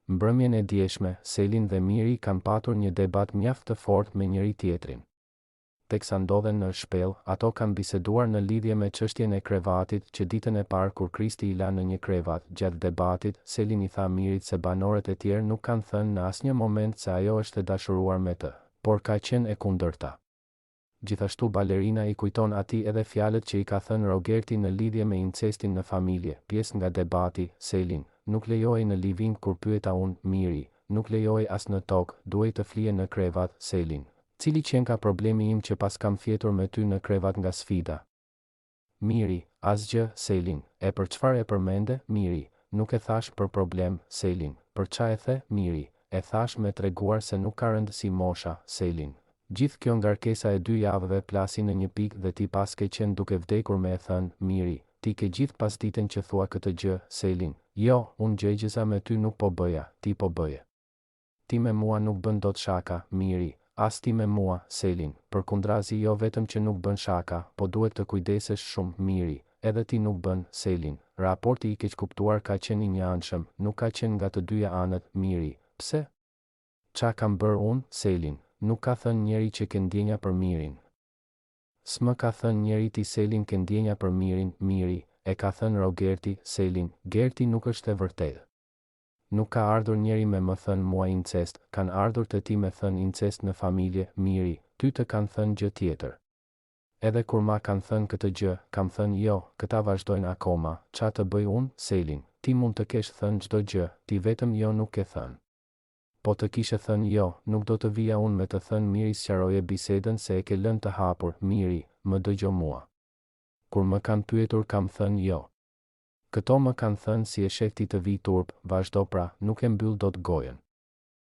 Mbrëmjen e dieshme, Selin dhe Miri kanë patur një debat mjaft të fortë me njëri tjetrin. Teksa ndodhen në shpellë, ato kanë biseduar në lidhje me çështjen e krevatit që ditën e parë kur Krishti i la në një krevat. Gjatë debatit, Selin i tha Mirit se banorët e tjerë nuk kanë thënë në asnjë moment se ajo është e dashuruar me të, por ka qenë e kundërta. Gjithashtu balerina i kujton atij edhe fjalët që i ka thënë Rogerti në lidhje me incestin në familje. Pjesë nga debati, Selin, nuk lejoj në living kur pyeta unë, Miri, nuk lejoj as në tokë, duhet të flije në krevat, Selin. Cili qenë ka problemi im që pas kam fjetur me ty në krevat nga sfida? Miri, asgjë, Selin, e për çfarë e përmende, Miri, nuk e thash për problem, Selin, për qa e the, Miri, e thash me treguar se nuk ka rëndësi mosha, Selin. Gjithë kjo ngarkesa e 2 javëve plasi në një pikë dhe ti pas ke qenë duke vdekur me e thënë, Miri, ti ke gjithë pas ditën që thua këtë gjë, Selin. Jo, unë gjëgjësa me ty nuk po bëja, ti po bëje. Ti me mua nuk bën dot shaka, Miri. As ti me mua, Selin, përkundrazi jo vetëm që nuk bën shaka, po duhet të kujdesesh shumë, Miri, edhe ti nuk bën, Selin. Raporti i keqkuptuar ka qenë i njanshëm, nuk ka qenë nga të dyja anët, Miri. Pse? Qa kam bërë unë, Selin? Nuk ka thënë njeri që ke ndjenja për Mirin. S'më ka thënë njeri ti Selin ke ndjenja për Mirin, Miri, e ka thënë Rogerti, Selin, Gerti nuk është e vërtetë. Nuk ka ardhur njeri me më thënë mua incest, kanë ardhur të ti me thënë incest në familje, Miri, ty të kanë thënë gjë tjetër. Edhe kur ma kanë thënë këtë gjë, kam thënë jo, këta vazhdojnë akoma, qa të bëj unë, Selin, ti mund të kesh thënë çdo gjë, ti vetëm jo nuk ke thënë. Po të kishe thënë jo, nuk do të vija unë me të thënë Miri sqaroje bisedën se e ke lënë të hapur, Miri, më dëgjo mua. Kur më kanë pyetur kam thënë jo. Këto më kanë thënë si e sheh ti të vi turp, vazhdo pra, nuk e mbyll dot gojën.